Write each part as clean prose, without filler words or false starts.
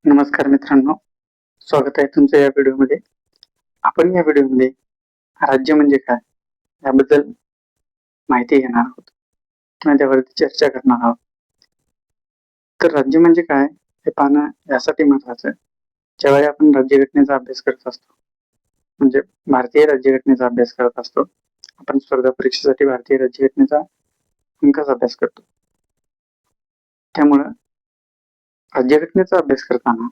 नमस्कार मित्रांनो, स्वागत आहे तुमचं या व्हिडिओमध्ये. आपण या व्हिडिओमध्ये राज्य म्हणजे काय याबद्दल माहिती घेणार आहोत किंवा त्यावरती चर्चा करणार आहोत. तर राज्य म्हणजे काय हे पाहणं यासाठी महत्वाचं आहे. ज्यावेळी आपण राज्यघटनेचा अभ्यास करत असतो, म्हणजे भारतीय राज्यघटनेचा अभ्यास करत असतो, आपण स्पर्धा परीक्षेसाठी भारतीय राज्यघटनेचा हमखास अभ्यास करतो. त्यामुळं राज्यघटनेचा अभ्यास करताना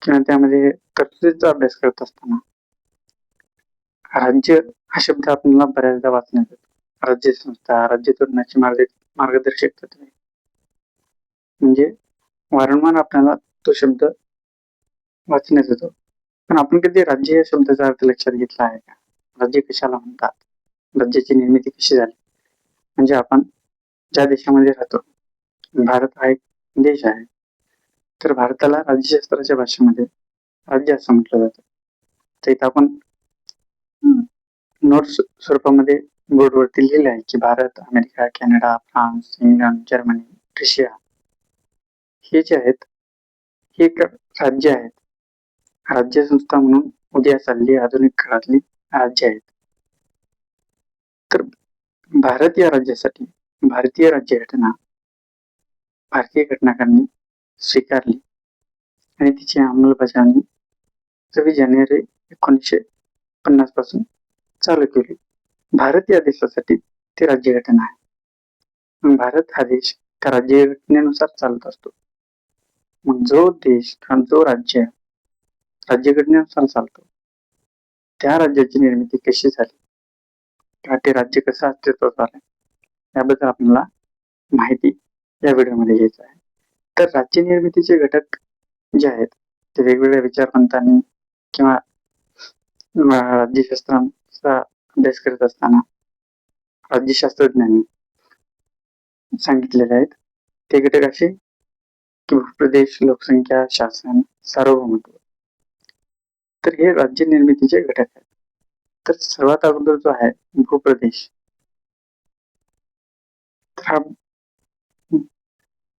किंवा त्यामध्ये तरतुदीचा अभ्यास करत असताना राज्य हा शब्द आपल्याला बऱ्याचदा वाचण्यात येतो. राज्यसंस्था, राज्यधोरणाची मार्गदर्शक तत्त्वे, म्हणजे वारंवार आपल्याला तो शब्द वाचण्यात येतो. पण आपण कधी राज्य या शब्दाचा अर्थ लक्षात घेतला आहे का? राज्य कशाला म्हणतात? राज्याची निर्मिती कशी झाली? म्हणजे आपण ज्या देशामध्ये राहतो, भारत हा एक देश आहे, तर भारताला राज्यशास्त्राच्या भाषेमध्ये राज्य असं म्हटलं जातं. तर इथं आपण नोट्स स्वरूपामध्ये बोर्डवरती लिहिले आहे की Bharat, America, Canada, France, England, Germany, Russia हे जे आहेत हे एक राज्य आहेत. राज्यसंस्था म्हणून उदयास आलेली आधुनिक काळातली राज्य आहेत. तर भारत या राज्यासाठी भारतीय राज्यघटना भारतीय घटनाकारांनी स्वीकारली आणि तिची अंमलबजावणी 26 जानेवारी 1950 पासून चालू केली. भारत या देशासाठी ती राज्यघटना आहे. भारत हा देश त्या राज्यघटनेनुसार चालत असतो. मग जो देश किंवा जो राज्य राज्यघटनेनुसार चालतो, त्या राज्याची निर्मिती कशी झाली किंवा ते राज्य कसं अस्तित्वात आलं याबद्दल आपल्याला माहिती या व्हिडिओमध्ये घ्यायचं आहे. तर राज्य निर्मितीचे घटक जे आहेत ते वेगवेगळ्या विचारवंतांनी किंवा राज्यशास्त्राचा अभ्यास करत असताना राज्यशास्त्रज्ञांनी सांगितलेले आहेत. ते घटक असे की भूप्रदेश, लोकसंख्या, शासन, सार्वभौमत्व. तर हे राज्य निर्मितीचे घटक आहेत. तर सर्वात अगोदर जो आहे भूप्रदेश,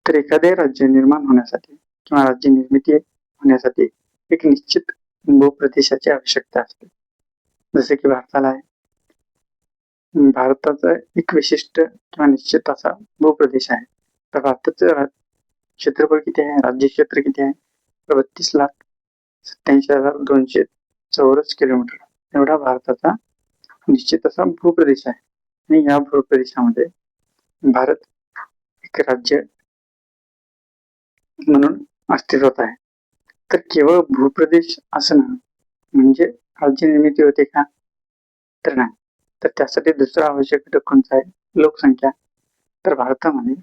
तर एखादे राज्य निर्माण होण्यासाठी किंवा राज्य निर्मिती होण्यासाठी एक निश्चित भूप्रदेशाची आवश्यकता असते. जसे की भारताला आहे. भारताचा एक विशिष्ट किंवा निश्चित असा भूप्रदेश आहे. तर भारताचं क्षेत्रफळ किती आहे? राज्य क्षेत्र किती आहे? 32,87,200 चौरस किलोमीटर एवढा भारताचा निश्चित असा भूप्रदेश आहे. आणि या भूप्रदेशामध्ये भारत एक राज्य म्हणून अस्तित्वात आहे. तर केवळ भूप्रदेश असणं म्हणजे राज्य निर्मिती होते का? तर नाही. तर त्यासाठी दुसरा आवश्यक घटक कोणता आहे? लोकसंख्या. तर भारतामध्ये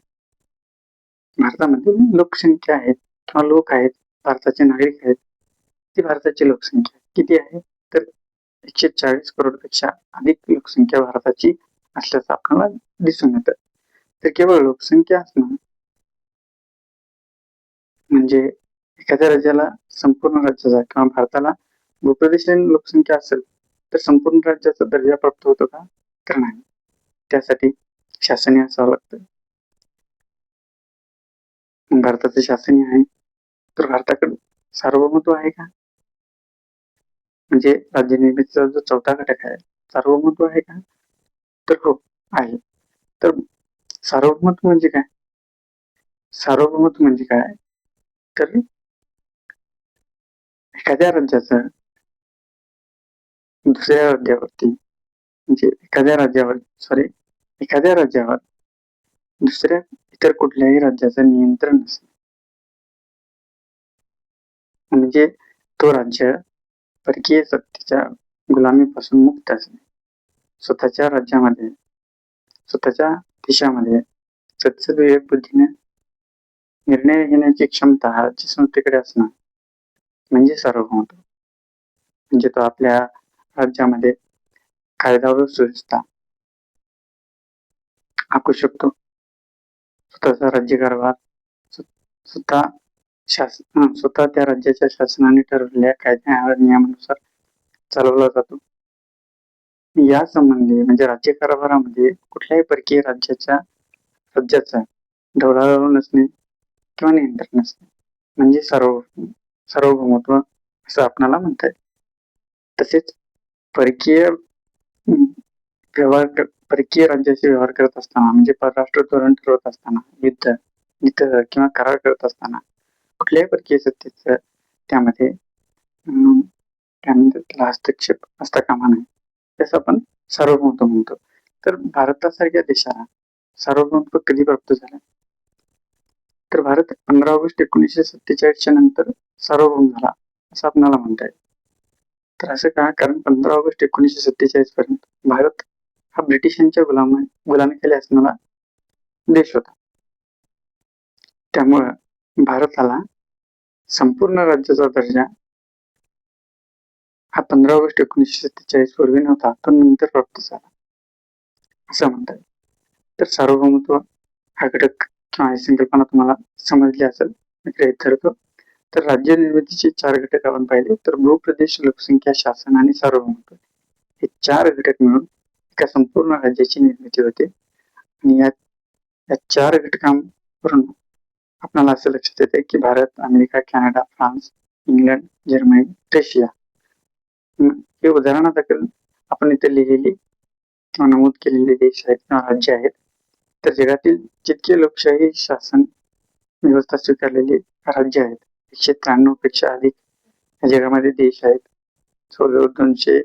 लोकसंख्या आहेत किंवा लोक आहेत, भारताचे नागरिक आहेत, ती भारताची लोकसंख्या किती आहे? तर 140 करोडपेक्षा अधिक लोकसंख्या भारताची असल्याचं आपल्याला दिसून येतं. तर केवळ लोकसंख्या असणं म्हणजे एखाद्या राज्याला संपूर्ण राज्याचा किंवा भारताला भूप्रदेशाने लोकसंख्या असेल तर संपूर्ण राज्याचा दर्जा प्राप्त होतो का? तर नाही. त्यासाठी शासनीय असावं लागतं. भारताचं शासनीय आहे तर भारताकडे सार्वभौमत्व आहे का? म्हणजे राज्य निर्मितीचा जो चौथा घटक आहे, सार्वभौमत्व आहे का? तर हो, आहे. तर सार्वभौमत्व म्हणजे काय? सार्वभौमत्व म्हणजे काय? तर एखाद्या राज्याचं दुसऱ्या राज्यावरती म्हणजे एखाद्या राज्यावर दुसऱ्या इतर कुठल्याही राज्याचं नियंत्रण नसणे. म्हणजे तो राज्य परकीय सत्तेच्या गुलामीपासून मुक्त असणे. स्वतःच्या राज्यामध्ये, स्वतःच्या देशामध्ये सदसद विवेक बुद्धीने निर्णय घेण्याची क्षमता राज्यसंस्थेकडे असणं म्हणजे सार्वभौमत्व. म्हणजे तो आपल्या राज्यामध्ये कायदा व सुव्यवस्था आखू शकतो. स्वतःचा राज्यकारभार स्वतः त्या राज्याच्या शासनाने ठरवलेल्या कायद्या व नियमानुसार चालवला जातो. या संबंधी म्हणजे राज्यकारभारामध्ये कुठल्याही परकीय राज्याचा ढवळाढवळ नसणे किंवा नियंत्रण नसणे. म्हणजे सार्वभौमत्व असं आपणाला म्हणता येईल. तसेच परकीय परकीय राज्याशी व्यवहार करत असताना म्हणजे परराष्ट्र धोरण ठरवत असताना, युद्ध किंवा करार करत असताना कुठल्याही परकीय सत्तेचं त्यामध्ये त्याला हस्तक्षेप असता कामा नये. त्यास आपण सार्वभौमत्व म्हणतो. तर भारतासारख्या देशाला सार्वभौमत्व कधी प्राप्त झालं? तर भारत 15 ऑगस्ट 1947च्या नंतर सार्वभौम झाला असं आपल्याला म्हणता येईल. तर असं का? कारण 15 ऑगस्ट 1947 पर्यंत भारत हा ब्रिटिशांच्या गुलामीखाली असणारा देश होता. त्यामुळं भारताला संपूर्ण राज्याचा दर्जा हा 15 ऑगस्ट 1947 पूर्वी नव्हता, तो नंतर प्राप्त झाला असं म्हणता येईल. तर सार्वभौमत्व हा घटक किंवा ही संकल्पना तुम्हाला समजली असेल मी गृहीत धरतो. तर राज्य निर्मितीचे 4 घटक आपण पाहिले तर भूप्रदेश, लोकसंख्या, शासन आणि सार्वभौमत्व हे 4 घटक मिळून एका संपूर्ण राज्याची निर्मिती होते. आणि या 4 घटकांवरून आपल्याला असं लक्षात येते की Bharat, America, Canada, France, England, Germany, Russia हे उदाहरणादाखल आपण इथे लिहिलेली किंवा नमूद केलेले देश आहेत किंवा राज्य आहेत. तर जगातील जितके लोकशाही शासन व्यवस्था स्वीकारलेली राज्य आहेत 193 पेक्षा अधिक या जगामध्ये देश आहेत. जवळजवळ 200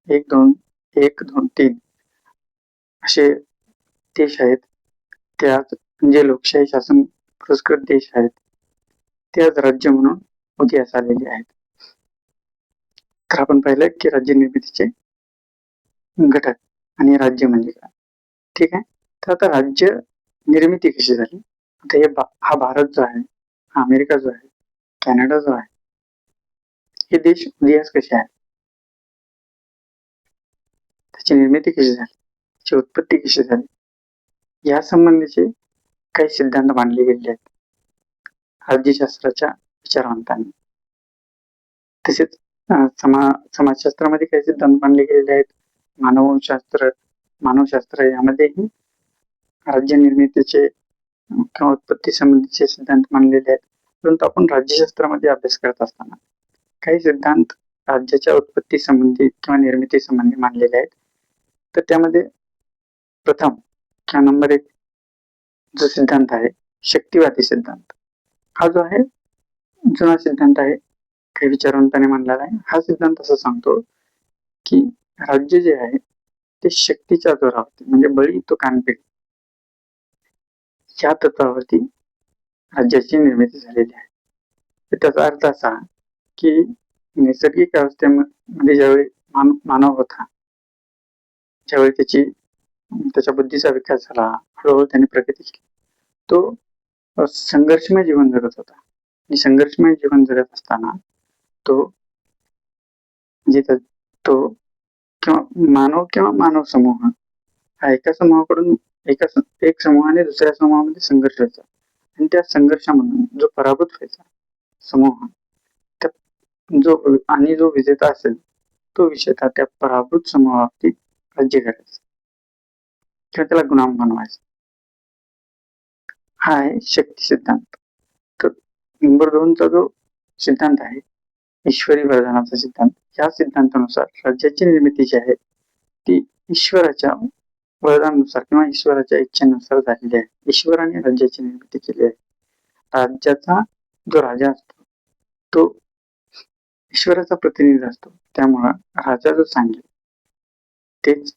1, 2, असे देश आहेत. त्यात जे लोकशाही शासन पुरस्कृत देश आहेत ते आज राज्य म्हणून उदयास आलेले आहेत. तर आपण पाहिलं की राज्य निर्मितीचे घटक आणि राज्य म्हणजे काय. ठीक आहे. तर आता राज्य निर्मिती कशी झाली? आता हा भारत जो आहे, हा अमेरिका जो आहे, कॅनडा जो आहे, हे देश उदयास कसे आहेत? त्याची निर्मिती कशी झाली? त्याची उत्पत्ती कशी झाली? या संबंधीचे काही सिद्धांत मांडले गेलेले आहेत राज्यशास्त्राच्या विचारवंतांनी. तसेच समाजशास्त्रामध्ये काही सिद्धांत मांडले गेलेले आहेत. मानवशास्त्र यामध्येही राज्य निर्मितीचे किंवा उत्पत्ती संबंधीचे सिद्धांत मांडलेले आहेत. परंतु आपण राज्यशास्त्रामध्ये अभ्यास करत असताना काही सिद्धांत राज्याच्या उत्पत्ती संबंधी किंवा निर्मिती संबंधी मांडलेले आहेत. तर त्यामध्ये प्रथम किंवा नंबर 1 जो सिद्धांत आहे शक्तिवादी सिद्धांत. हा जो आहे जुना सिद्धांत आहे, काही विचारवंतांनी मांडलेला आहे. हा सिद्धांत असं सांगतो की राज्य जे आहे ते शक्तीच्या जोरावरती म्हणजे बळी तो कानपिक या तत्वावरती राज्याची निर्मिती झालेली आहे. तर त्याचा अर्थ असा की नैसर्गिक अवस्थेमध्ये ज्यावेळी मानव होता, ज्यावेळी त्याच्या बुद्धीचा विकास झाला, हळूहळू त्याने प्रगती केली, तो संघर्षमय जीवन जगत होता. आणि संघर्षमय जीवन जगत असताना तो किंवा मानव समूह हा एका समूहाकडून एक समूहाने दुसऱ्या समूहामध्ये संघर्ष व्हायचा आणि त्या संघर्षामधून जो पराभूत व्हायचा समूह जो विजेता असेल तो विजेता त्या पराभूत समूहावरती राज्य करायचा किंवा त्याला गुलाम बनवायचा. हा आहे शक्ती सिद्धांत. तर नंबर 2 चा जो सिद्धांत आहे ईश्वरी वरदानाचा सिद्धांत. या सिद्धांतानुसार राज्याची निर्मिती जी आहे ती ईश्वराच्या वरदानानुसार किंवा ईश्वराच्या इच्छेनुसार झालेली आहे. ईश्वराने राज्याची निर्मिती केली आहे. राज्याचा जो राजा असतो तो ईश्वराचा प्रतिनिधी असतो. त्यामुळं राजा जो सांगेल तेच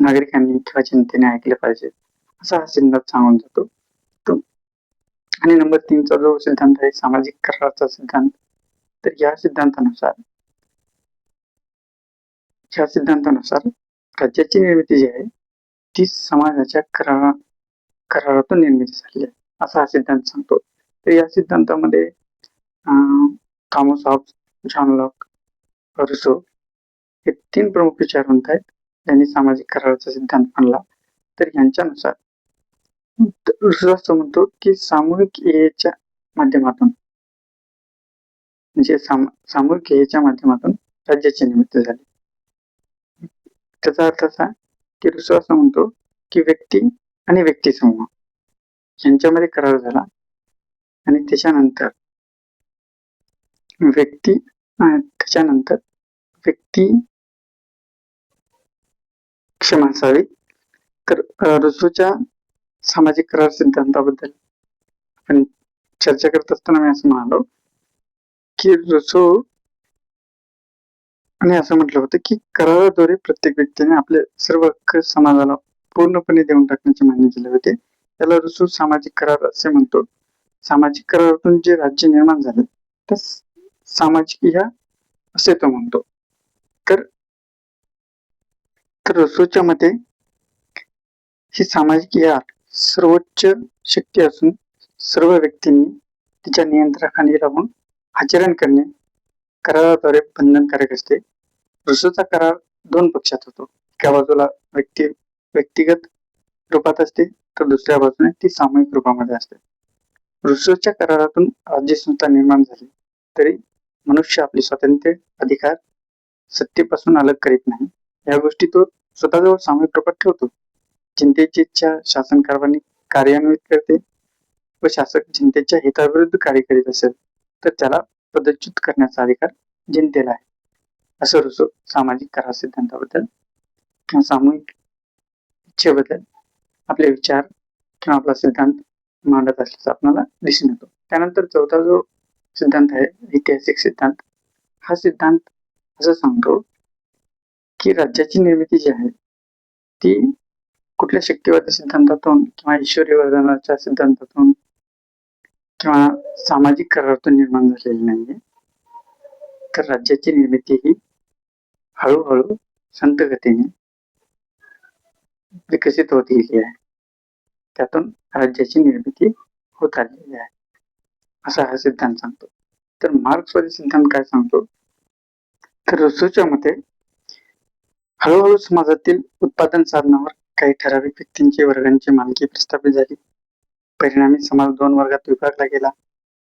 नागरिकांनी किंवा जनतेने ऐकले पाहिजे असा हा सिद्धांत सांगून जातो. आणि नंबर 3 चा जो सिद्धांत आहे सामाजिक कराराचा सिद्धांत. तर या सिद्धांतानुसार राज्याची निर्मिती जी आहे ती समाजाच्या करारातून निर्मिती झाली आहे असा हा सिद्धांत सांगतो. तर या सिद्धांतामध्ये थॉमस हॉब्स, जॉन लॉक, रुसो हे 3 प्रमुख विचारवंत आहेत ज्यांनी सामाजिक कराराचा सिद्धांत मांडला. तर यांच्यानुसार रुसो असं म्हणतो की सामूहिक ध्येयाच्या माध्यमातून राज्याची निर्मिती झाली. त्याचा अर्थ असा की रुसो असं म्हणतो की व्यक्ती आणि व्यक्ती समूह यांच्यामध्ये करार झाला आणि त्याच्यानंतर व्यक्ती क्षमा असावी. तर रुसोच्या सामाजिक करार सिद्धांताबद्दल आपण चर्चा करत असताना मी असं म्हणालो की रुसो आणि असं म्हटलं होतं की कराराद्वारे प्रत्येक व्यक्तीने आपले सर्व हक्क समाजाला पूर्णपणे देऊन टाकण्याची मान्य केले होते. त्याला रुसो सामाजिक करार असे म्हणतो. सामाजिक करारातून जे राज्य निर्माण झाले त्यास सामाजिक ह्या असे तो म्हणतो. तर रुसोच्या मते ही सामाजिक ह्या सर्वोच्च शक्ती असून सर्व व्यक्तींनी तिच्या नियंत्रणाखाली राहून आचरण करणे कराराद्वारे बंधनकारक असते. रुसोचा करार 2 पक्षात होतो. एका बाजूला व्यक्तिगत रूपात असते तर दुसऱ्या बाजूने ती सामूहिक रूपामध्ये असते. रुसोच्या करारातून राज्यसंस्था निर्माण झाली तरी मनुष्य आपले स्वातंत्र्य, अधिकार सत्तेपासून अलग करीत नाही. या गोष्टी तो स्वतःजवळ सामूहिक रूपात ठेवतो. जनतेची इच्छा शासन कारभारणी कार्यान्वित करते व शासक जनतेच्या हिताविरुद्ध कार्य करीत असेल तर त्याला पदच्युत करण्याचा अधिकार जनतेला आहे. असं रुसो सामाजिक करार सिद्धांताबद्दल किंवा सामूहिक इच्छेबद्दल आपले विचार किंवा आपला सिद्धांत मांडत असल्याचं आपल्याला दिसून येतो. त्यानंतर चौथा जो सिद्धांत आहे ऐतिहासिक सिद्धांत. हा सिद्धांत असं सांगतो की राज्याची निर्मिती जी आहे ती कुठल्या शक्तिवादी सिद्धांतातून किंवा ईश्वरी वर्धनाच्या सिद्धांतातून किंवा सामाजिक करारातून निर्माण झालेली नाहीये. तर राज्याची निर्मिती ही हळूहळू संथ गतीने विकसित होत गेली आहे. त्यातून राज्याची निर्मिती होत आलेली आहे असा हा सिद्धांत सांगतो. तर मार्क्सवादी सिद्धांत काय सांगतो तर रुसोच्या मते हळूहळू समाजातील उत्पादन साधनावर काही ठराविक व्यक्तींची वर्गांची मालकी प्रस्थापित झाली. परिणामी समाज 2 वर्गात विभागला गेला.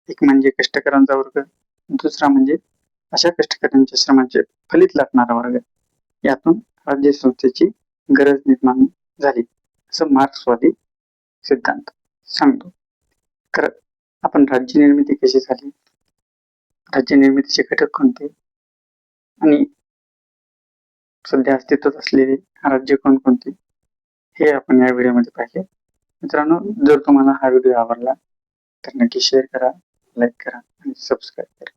एक म्हणजे कष्टकऱ्यांचा वर्ग, दुसरा म्हणजे अशा कष्टकऱ्यांच्या श्रमाचे फलित लाटणारा वर्ग. यातून राज्यसंस्थेची गरज निर्माण झाली असं मार्क्सवादी सिद्धांत सांगतो. तर आपण राज्य निर्मिती कशी झाली, राज्य निर्मितीचे घटक कोणते आणि सध्या अस्तित्वात असलेली राज्य कोणकोणती हे आपण या व्हिडिओमध्ये पाहिले. मित्रांनो, जर तुम्हाला हा व्हिडिओ आवडला तर नक्की शेअर करा, लाईक करा आणि सबस्क्राईब करा.